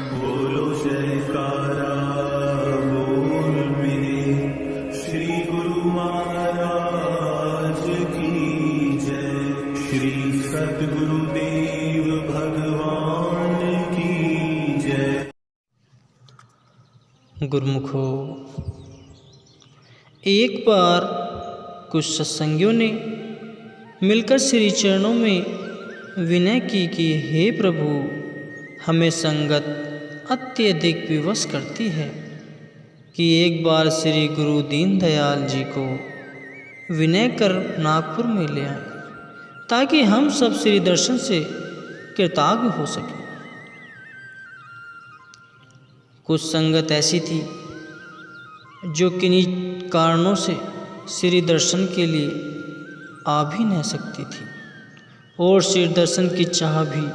बोलो जयकारा बोल मेरे श्री गुरु महाराज की जय। श्री सद्गुरुदेव भगवान की जय। गुरुमुखो, एक बार कुछ सत्संगियों ने मिलकर श्री चरणों में विनय की कि हे प्रभु, हमें संगत अत्यधिक विवश करती है कि एक बार श्री गुरु दीनदयाल जी को विनय कर नागपुर में ले आए ताकि हम सब श्री दर्शन से कृतज्ञ हो सकें। कुछ संगत ऐसी थी जो किन्हीं कारणों से श्री दर्शन के लिए आ भी नहीं सकती थी और श्री दर्शन की चाह भी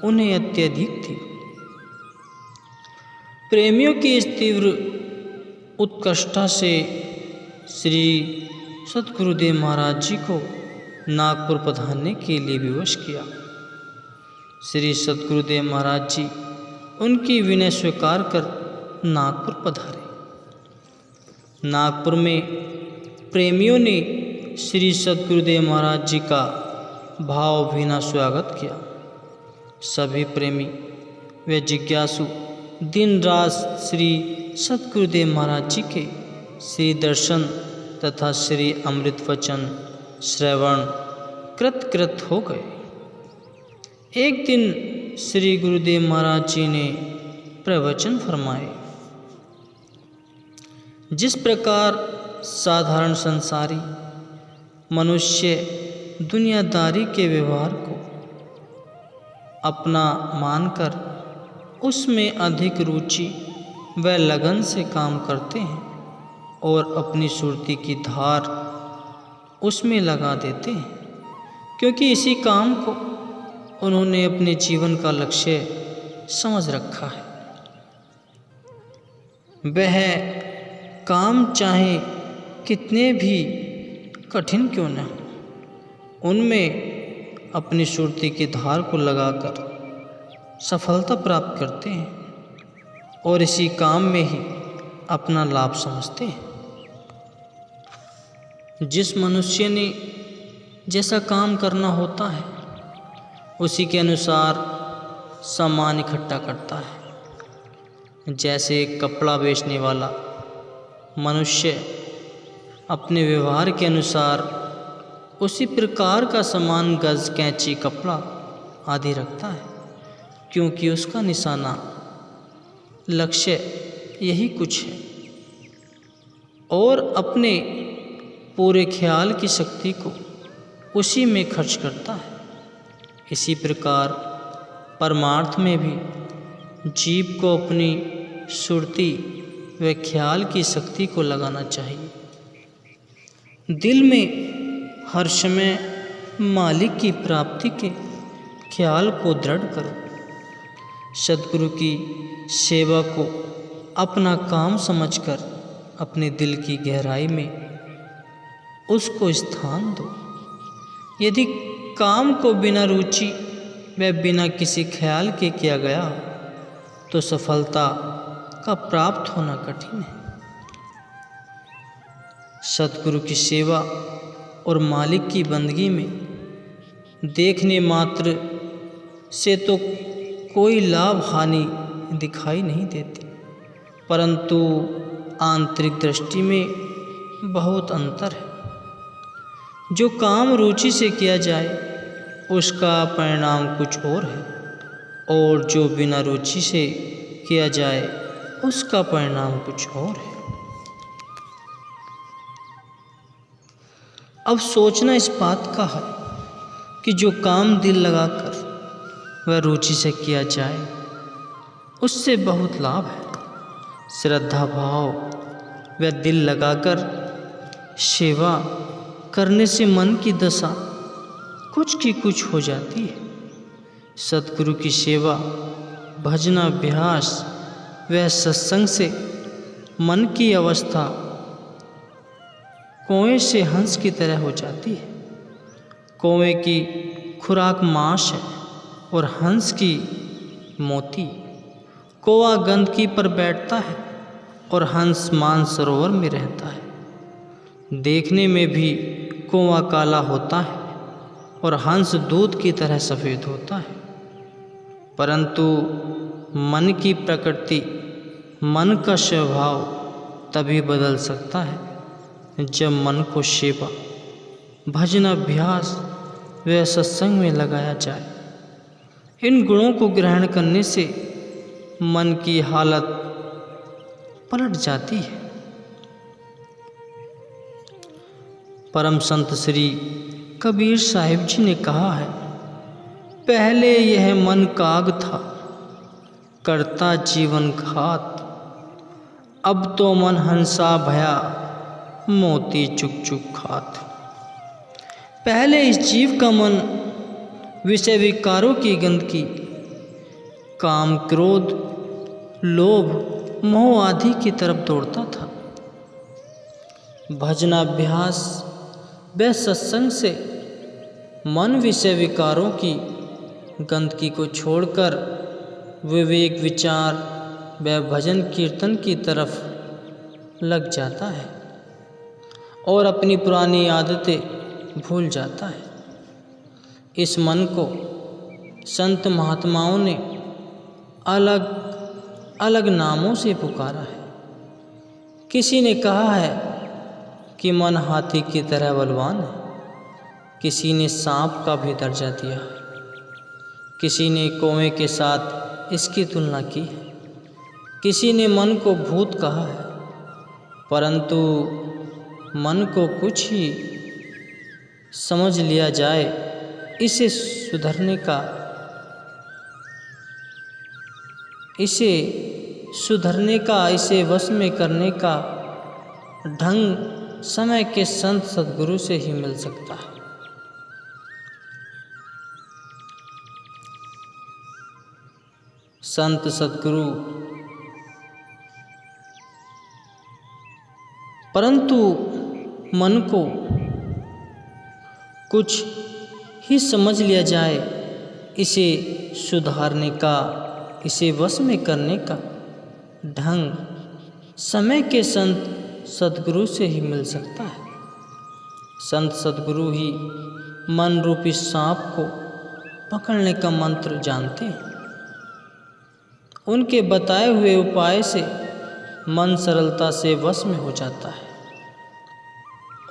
उन्हें अत्यधिक थी। प्रेमियों की इस तीव्र उत्कंठा से श्री सद्गुरुदेव महाराज जी को नागपुर पधारने के लिए विवश किया। श्री सद्गुरुदेव महाराज जी उनकी विनय स्वीकार कर नागपुर पधारे। नागपुर में प्रेमियों ने श्री सद्गुरुदेव महाराज जी का भावभीना स्वागत किया। सभी प्रेमी व जिज्ञासु दिन रात श्री सद्गुरुदेव महाराज जी के श्री दर्शन तथा श्री अमृत वचन श्रवण कृत हो गए। एक दिन श्री गुरुदेव महाराज जी ने प्रवचन फरमाए। जिस प्रकार साधारण संसारी मनुष्य दुनियादारी के व्यवहार को अपना मानकर उसमें अधिक रुचि व लगन से काम करते हैं और अपनी सुरती की धार उसमें लगा देते हैं, क्योंकि इसी काम को उन्होंने अपने जीवन का लक्ष्य समझ रखा है। वह काम चाहे कितने भी कठिन क्यों न हो, उनमें अपनी सुरती की धार को लगाकर सफलता प्राप्त करते हैं और इसी काम में ही अपना लाभ समझते हैं। जिस मनुष्य ने जैसा काम करना होता है उसी के अनुसार सामान इकट्ठा करता है। जैसे एक कपड़ा बेचने वाला मनुष्य अपने व्यवहार के अनुसार उसी प्रकार का सामान गज कैंची कपड़ा आदि रखता है, क्योंकि उसका निशाना लक्ष्य यही कुछ है और अपने पूरे ख्याल की शक्ति को उसी में खर्च करता है। इसी प्रकार परमार्थ में भी जीव को अपनी सुरती व ख्याल की शक्ति को लगाना चाहिए। दिल में हर समय मालिक की प्राप्ति के ख्याल को दृढ़ करो। सद्गुरु की सेवा को अपना काम समझकर अपने दिल की गहराई में उसको स्थान दो। यदि काम को बिना रुचि व बिना किसी ख्याल के किया गया तो सफलता का प्राप्त होना कठिन है। सद्गुरु की सेवा और मालिक की बंदगी में देखने मात्र से तो कोई लाभ हानि दिखाई नहीं देती, परंतु आंतरिक दृष्टि में बहुत अंतर है। जो काम रुचि से किया जाए उसका परिणाम कुछ और है और जो बिना रुचि से किया जाए उसका परिणाम कुछ और है। अब सोचना इस बात का है कि जो काम दिल लगाकर वह रुचि से किया जाए उससे बहुत लाभ है। श्रद्धा भाव व दिल लगाकर सेवा करने से मन की दशा कुछ की कुछ हो जाती है। सद्गुरु की सेवा भजनाभ्यास व सत्संग से मन की अवस्था कौए से हंस की तरह हो जाती है। कौए की खुराक मांस है और हंस की मोती। कौवा गंदगी पर बैठता है और हंस मानसरोवर में रहता है। देखने में भी कौवा काला होता है और हंस दूध की तरह सफ़ेद होता है, परंतु मन की प्रकृति, मन का स्वभाव तभी बदल सकता है जब मन को सेवा, भजन, अभ्यास व सत्संग में लगाया जाए। इन गुणों को ग्रहण करने से मन की हालत पलट जाती है। परम संत श्री कबीर साहिब जी ने कहा है, पहले यह मन काग था, करता जीवन घात, अब तो मन हंसा भया, मोती चुक चुक खात। पहले इस जीव का मन विषय विकारों की गंदगी, काम, क्रोध, लोभ, मोह आदि की तरफ दौड़ता था। भजनाभ्यास व सत्संग से मन विषय विकारों की गंदगी को छोड़कर विवेक, विचार व भजन कीर्तन की तरफ लग जाता है और अपनी पुरानी आदतें भूल जाता है। इस मन को संत महात्माओं ने अलग अलग नामों से पुकारा है। किसी ने कहा है कि मन हाथी की तरह बलवान है, किसी ने सांप का भी दर्जा दिया है, किसी ने कौवे के साथ इसकी तुलना की है, किसी ने मन को भूत कहा है। परंतु मन को कुछ ही समझ लिया जाए, इसे सुधरने का, इसे वश में करने का ढंग समय के संत सद्गुरु से ही मिल सकता है। संत सद्गुरु परंतु मन को कुछ ही समझ लिया जाए, इसे सुधारने का, इसे वश में करने का ढंग समय के संत सद्गुरु से ही मिल सकता है। संत सद्गुरु ही मन रूपी सांप को पकड़ने का मंत्र जानते हैं। उनके बताए हुए उपाय से मन सरलता से वश में हो जाता है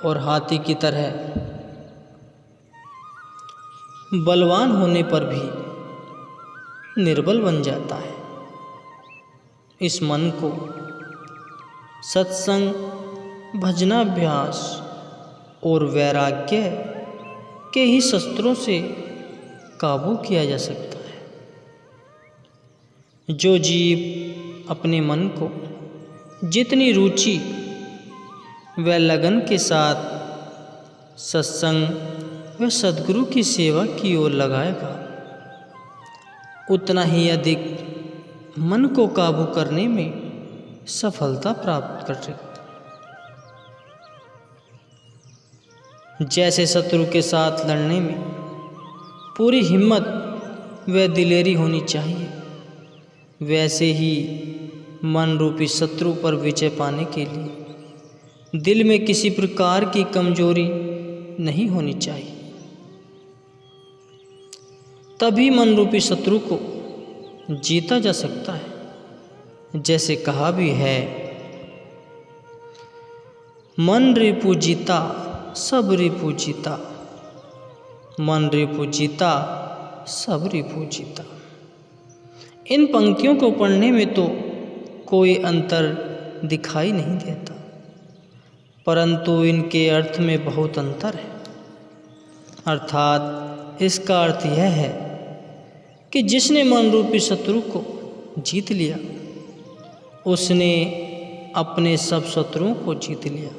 और हाथी की तरह बलवान होने पर भी निर्बल बन जाता है। इस मन को सत्संग, भजनाभ्यास और वैराग्य के ही शस्त्रों से काबू किया जा सकता है। जो जीव अपने मन को जितनी रुचि व लगन के साथ सत्संग व सद्गुरु की सेवा की ओर लगाएगा, उतना ही अधिक मन को काबू करने में सफलता प्राप्त कर सकता है। जैसे शत्रु के साथ लड़ने में पूरी हिम्मत व दिलेरी होनी चाहिए, वैसे ही मन रूपी शत्रु पर विजय पाने के लिए दिल में किसी प्रकार की कमजोरी नहीं होनी चाहिए। तभी मन रूपी शत्रु को जीता जा सकता है। जैसे कहा भी है, मन रिपु जीता सब रिपु जीता, मन रिपु जीता सब रिपु जीता। इन पंक्तियों को पढ़ने में तो कोई अंतर दिखाई नहीं देता, परंतु इनके अर्थ में बहुत अंतर है। अर्थात इसका अर्थ यह है कि जिसने मन रूपी शत्रु को जीत लिया, उसने अपने सब शत्रुओं को जीत लिया।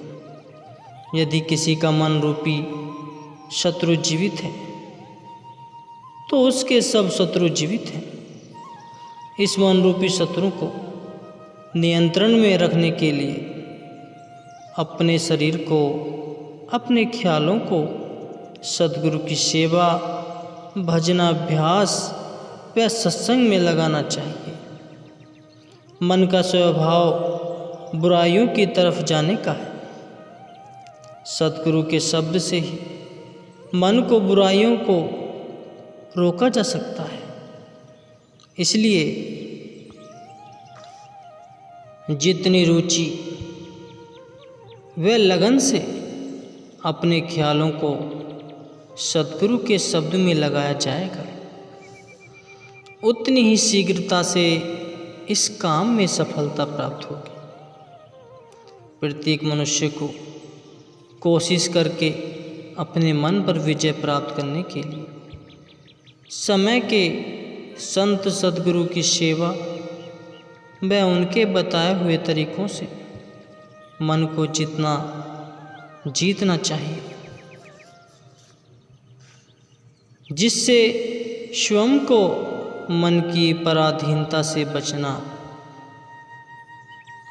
यदि किसी का मन रूपी शत्रु जीवित है, तो उसके सब शत्रु जीवित हैं। इस मन रूपी शत्रु को नियंत्रण में रखने के लिए अपने शरीर को, अपने ख्यालों को सद्गुरु की सेवा, भजनाभ्यास व सत्संग में लगाना चाहिए। मन का स्वभाव बुराइयों की तरफ जाने का है। सद्गुरु के शब्द से ही मन को बुराइयों को रोका जा सकता है। इसलिए जितनी रुचि व लगन से अपने ख्यालों को सद्गुरु के शब्द में लगाया जाएगा, उतनी ही शीघ्रता से इस काम में सफलता प्राप्त होगी। प्रत्येक मनुष्य को कोशिश करके अपने मन पर विजय प्राप्त करने के लिए समय के संत सद्गुरु की सेवा व उनके बताए हुए तरीकों से मन को जीतना चाहिए, जिससे स्वयं को मन की पराधीनता से बचना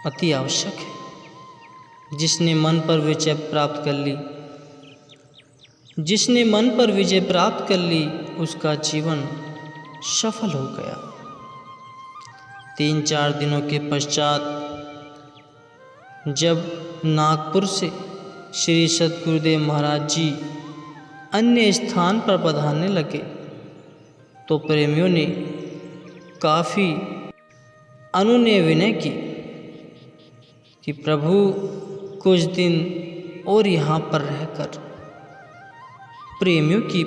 अति आवश्यक है। जिसने मन पर विजय प्राप्त कर ली उसका जीवन सफल हो गया। 3-4 दिनों के पश्चात जब नागपुर से श्री सद्गुरुदेव महाराज जी अन्य स्थान पर पधारने लगे तो प्रेमियों ने काफ़ी अनुनय विनय की कि प्रभु कुछ दिन और यहाँ पर रहकर प्रेमियों की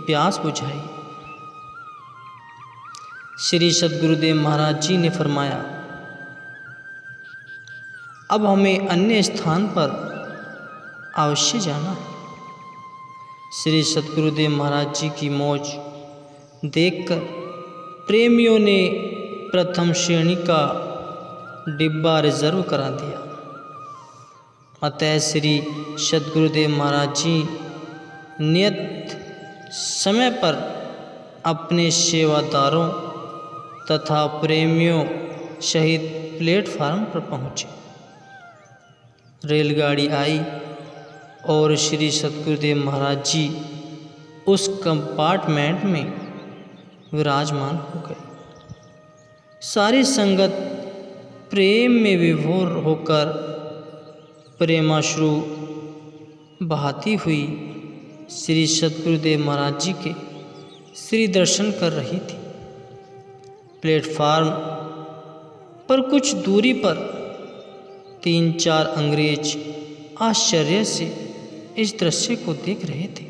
प्यास बुझाई। श्री सद्गुरुदेव महाराज जी ने फरमाया, अब हमें अन्य स्थान पर अवश्य जाना है। श्री सद्गुरुदेव महाराज जी की मौज देखकर प्रेमियों ने प्रथम श्रेणी का डिब्बा रिजर्व करा दिया। अतः श्री सद्गुरुदेव महाराज जी नियत समय पर अपने सेवादारों तथा प्रेमियों सहित प्लेटफार्म पर पहुँचे। रेलगाड़ी आई और श्री सद्गुरुदेव महाराज जी उस कंपार्टमेंट में विराजमान हो गए। सारी संगत प्रेम में विभोर होकर प्रेमाश्रु बहाती हुई श्री सद्गुरुदेव महाराज जी के श्री दर्शन कर रही थी। प्लेटफार्म पर कुछ दूरी पर 3-4 अंग्रेज आश्चर्य से इस दृश्य को देख रहे थे।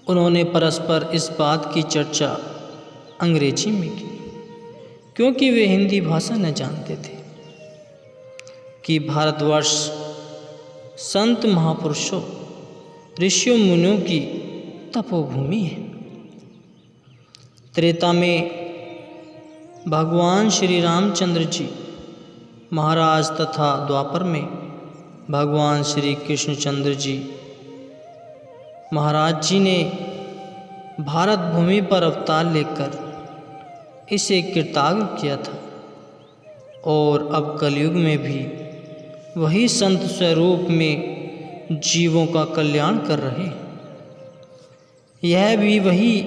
उन्होंने परस्पर इस बात की चर्चा अंग्रेजी में की, क्योंकि वे हिंदी भाषा न जानते थे, कि भारतवर्ष संत महापुरुषों ऋषियों मुनियों की तपोभूमि है। त्रेता में भगवान श्री रामचंद्र जी महाराज तथा द्वापर में भगवान श्री कृष्णचंद्र जी महाराज जी ने भारत भूमि पर अवतार लेकर इसे कृतार्थ किया था, और अब कलयुग में भी वही संत स्वरूप में जीवों का कल्याण कर रहे हैं। यह भी वही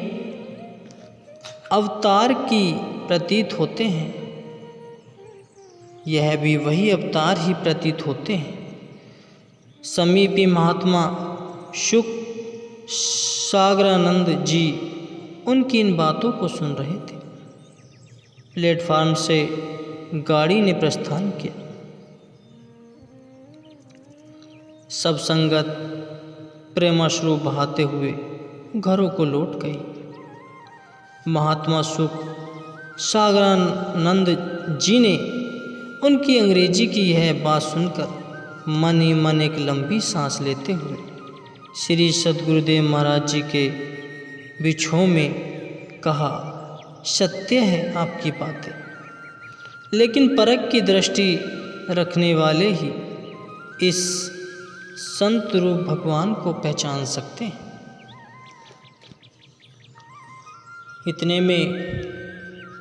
अवतार की प्रतीत होते हैं, यह भी वही अवतार ही प्रतीत होते हैं। समीपी महात्मा शुक सागरानंद जी उनकी इन बातों को सुन रहे थे। प्लेटफार्म से गाड़ी ने प्रस्थान किया। सब संगत प्रेमाश्रु बहाते हुए घरों को लौट गई। महात्मा सुख सागरानंद जी ने उनकी अंग्रेजी की यह बात सुनकर मन ही मन एक लंबी सांस लेते हुए श्री सद्गुरुदेव महाराज जी के बिछोह में कहा, सत्य है आपकी बातें, लेकिन परख की दृष्टि रखने वाले ही इस संत रूप भगवान को पहचान सकते हैं। इतने में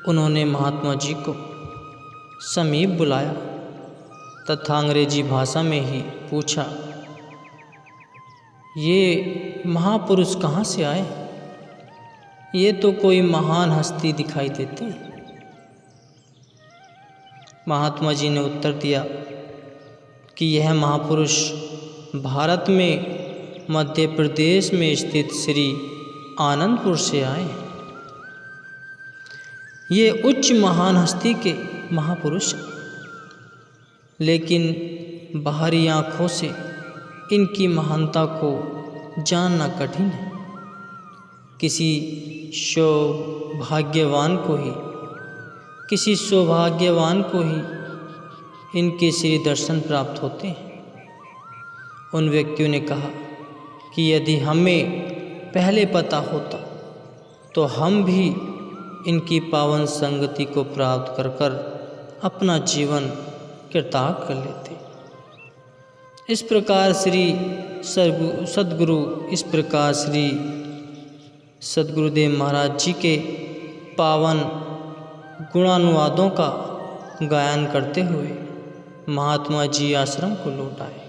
उन्होंने महात्मा जी को समीप बुलाया तथा अंग्रेजी भाषा में ही पूछा, ये महापुरुष कहाँ से आए? ये तो कोई महान हस्ती दिखाई देते हैं। महात्मा जी ने उत्तर दिया कि यह महापुरुष भारत में मध्य प्रदेश में स्थित श्री आनंदपुर से आए हैं। ये उच्च महान हस्ती के महापुरुष हैं, लेकिन बाहरी आँखों से इनकी महानता को जानना कठिन है। किसी सौभाग्यवान को ही इनके श्री दर्शन प्राप्त होते हैं। उन व्यक्तियों ने कहा कि यदि हमें पहले पता होता तो हम भी इनकी पावन संगति को प्राप्त कर अपना जीवन कृतार्थ कर लेते। इस प्रकार श्री सद्गुरुदेव महाराज जी के पावन गुणानुवादों का गायन करते हुए महात्मा जी आश्रम को लौट आए।